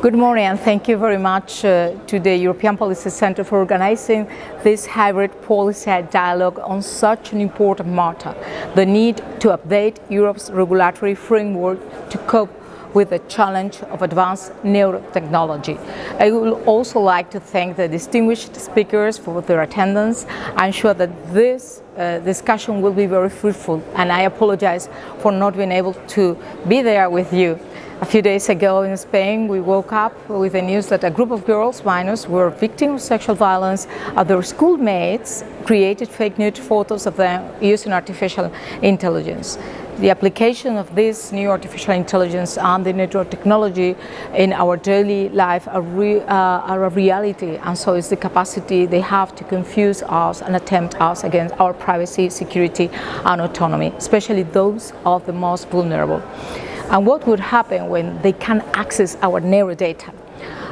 Good morning, and thank you very much to the European Policy Center for organizing this hybrid policy dialogue on such an important matter, the need to update Europe's regulatory framework to cope with the challenge of advanced neurotechnology. I would also like to thank the distinguished speakers for their attendance. I'm sure that this discussion will be very fruitful, and I apologize for not being able to be there with you. A few days ago in Spain, we woke up with the news that a group of girls, minors, were victims of sexual violence. Their schoolmates created fake nude photos of them using artificial intelligence. The application of this new artificial intelligence and the neurotechnology in our daily life are a reality, and so is the capacity they have to confuse us and attempt us against our privacy, security and autonomy, especially those of the most vulnerable. And what would happen when they can access our neurodata?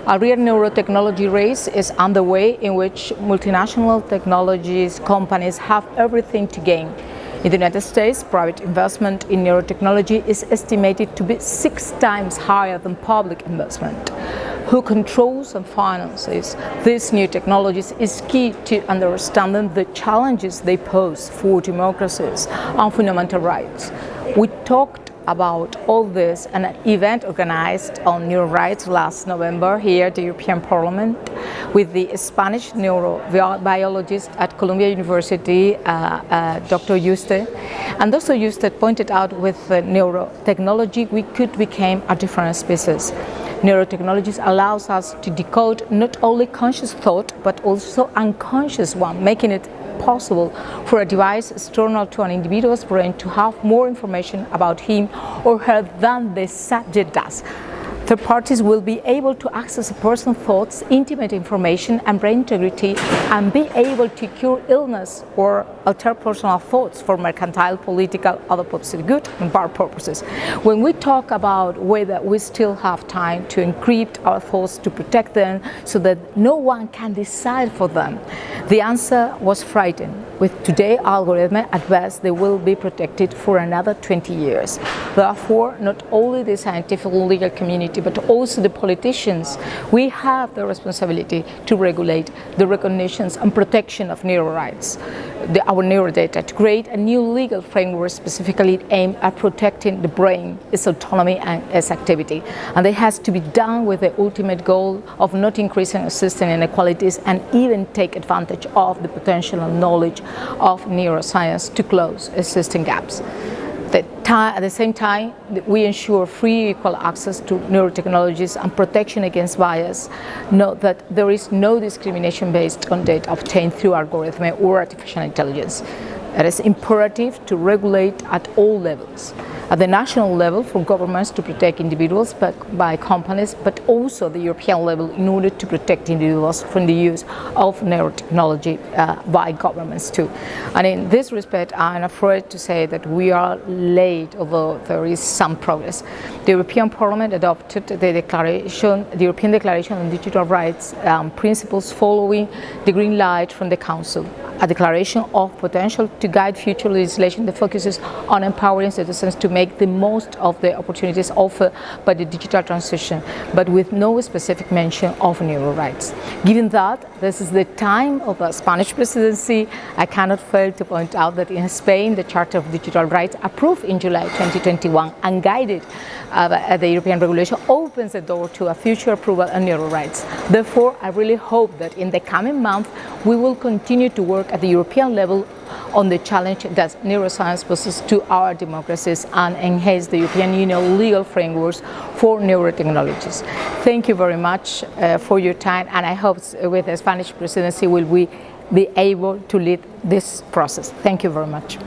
A real neurotechnology race is underway in which multinational technologies companies have everything to gain. In the United States, private investment in neurotechnology is estimated to be 6 times higher than public investment. Who controls and finances these new technologies is key to understanding the challenges they pose for democracies and fundamental rights. We talked about all this at an event organized on neuro rights last November here at the European Parliament with the Spanish neurobiologist at Columbia University, Dr. Yuste. And Dr. Yuste pointed out with neurotechnology we could become a different species. Neurotechnologies allows us to decode not only conscious thought but also unconscious one, making it possible for a device external to an individual's brain to have more information about him or her than the subject does. Third parties will be able to access a person's thoughts, intimate information and brain integrity, and be able to cure illness or alter personal thoughts for mercantile, political, other purposes, good and bad purposes. When we talk about whether we still have time to encrypt our thoughts to protect them so that no one can decide for them, the answer was frightening. With today's algorithm, at best, they will be protected for another 20 years. Therefore, not only the scientific and legal community, but also the politicians, we have the responsibility to regulate the recognition and protection of neuro rights, our neurodata, to create a new legal framework specifically aimed at protecting the brain, its autonomy and its activity. And it has to be done with the ultimate goal of not increasing existing inequalities and even take advantage of the potential and knowledge of neuroscience to close existing gaps. At the same time, we ensure free equal access to neurotechnologies and protection against bias. Note that there is no discrimination based on data obtained through algorithm or artificial intelligence. It is imperative to regulate at all levels. At the national level for governments to protect individuals by companies, but also the European level in order to protect individuals from the use of neurotechnology by governments too. And in this respect, I'm afraid to say that we are late, although there is some progress. The European Parliament adopted the European Declaration on Digital Rights Principles following the green light from the Council. A declaration of potential to guide future legislation that focuses on empowering citizens to make the most of the opportunities offered by the digital transition, but with no specific mention of neuro rights. Given that this is the time of the Spanish presidency, I cannot fail to point out that in Spain, the Charter of Digital Rights, approved in July 2021 and guided the European regulation, opens the door to a future approval on neuro rights. Therefore, I really hope that in the coming month, we will continue to work at the European level on the challenge that neuroscience poses to our democracies and enhance the European Union legal frameworks for neurotechnologies. Thank you very much for your time, and I hope with the Spanish presidency will we be able to lead this process. Thank you very much.